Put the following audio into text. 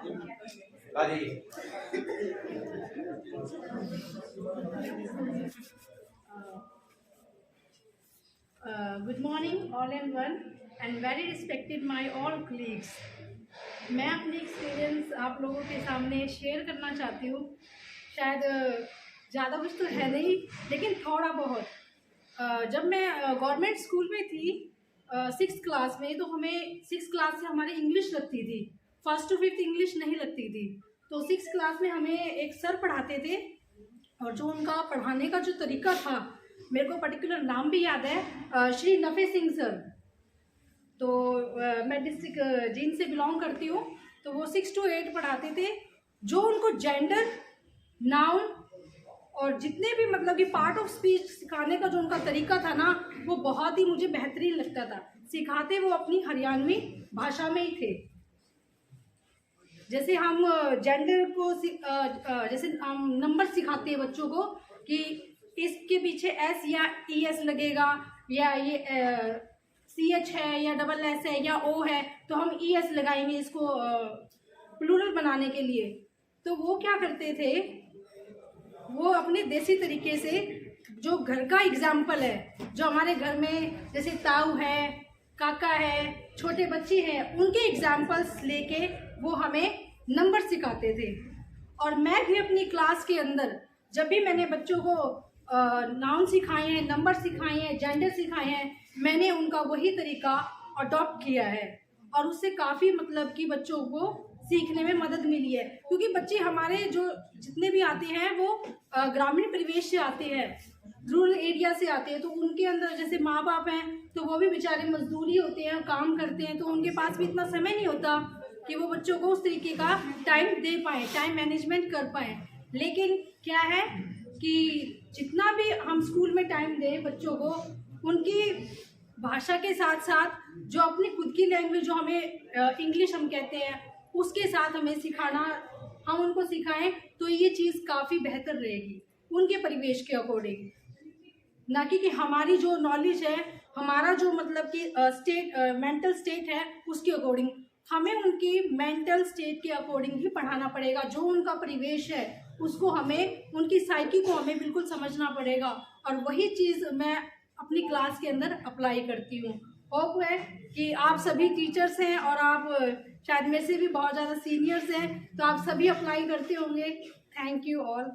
Good morning all and one and very respected my all colleagues. मैं अपनी experience आप लोगों के सामने शेयर करना चाहती हूँ। शायद ज़्यादा कुछ तो है नहीं, लेकिन थोड़ा बहुत। जब मैं गवर्नमेंट स्कूल में थी 6th क्लास में, तो हमें 6th क्लास से हमारी इंग्लिश लगती थी। 1st to 5th इंग्लिश नहीं लगती थी। तो 6th क्लास में हमें एक सर पढ़ाते थे, और जो उनका पढ़ाने का जो तरीका था, मेरे को पर्टिकुलर नाम भी याद है, श्री नफे सिंह सर। तो मैं डिस्ट्रिक्ट जींद से बिलोंग करती हूँ। तो वो 6 to 8 पढ़ाते थे। जो उनको जेंडर, नाउन और जितने भी मतलब कि पार्ट ऑफ स्पीच सिखाने का जो उनका तरीका था ना, वो बहुत ही मुझे बेहतरीन लगता था। सिखाते वो अपनी हरियाणवी भाषा में ही थे। जैसे हम जेंडर को जैसे हम नंबर सिखाते हैं बच्चों को कि इसके पीछे एस या ई एस लगेगा, या ये CH है या SS है या O है, तो हम ES लगाएंगे इसको प्लूरल बनाने के लिए। तो वो क्या करते थे, वो अपने देसी तरीके से जो घर का एग्जाम्पल है, जो हमारे घर में जैसे ताऊ है, काका है, छोटे बच्चे हैं, उनके एग्जाम्पल्स लेके वो हमें नंबर सिखाते थे। और मैं भी अपनी क्लास के अंदर जब भी मैंने बच्चों को नाउन सिखाए हैं, नंबर सिखाए हैं, जेंडर सिखाए हैं, मैंने उनका वही तरीका अडॉप्ट किया है। और उससे काफ़ी मतलब कि बच्चों को सीखने में मदद मिली है। क्योंकि बच्चे हमारे जो जितने भी आते हैं वो ग्रामीण परिवेश से आते हैं, रूरल एरिया से आते हैं। तो उनके अंदर जैसे माँ बाप हैं, तो वो भी बेचारे मजदूरी होते हैं, काम करते हैं, तो उनके पास भी इतना समय नहीं होता कि वो बच्चों को उस तरीके का टाइम दे पाएँ, टाइम मैनेजमेंट कर पाएँ। लेकिन क्या है कि जितना भी हम स्कूल में टाइम दें बच्चों को, उनकी भाषा के साथ साथ जो अपनी खुद की लैंग्वेज, जो हमें इंग्लिश हम कहते हैं, उसके साथ हमें सिखाना, हम उनको सिखाएं, तो ये चीज़ काफ़ी बेहतर रहेगी उनके परिवेश के अकॉर्डिंग। ना कि हमारी जो नॉलेज है, हमारा जो मतलब कि मेंटल स्टेट है, उसके अकॉर्डिंग हमें उनकी मेंटल स्टेट के अकॉर्डिंग ही पढ़ाना पड़ेगा। जो उनका परिवेश है उसको हमें, उनकी साइकी को हमें बिल्कुल समझना पड़ेगा। और वही चीज़ मैं अपनी क्लास के अंदर अप्लाई करती हूँ। होप है कि आप सभी टीचर्स हैं और आप शायद मेरे से भी बहुत ज़्यादा सीनियर्स हैं, तो आप सभी अप्लाई करते होंगे। Thank you all.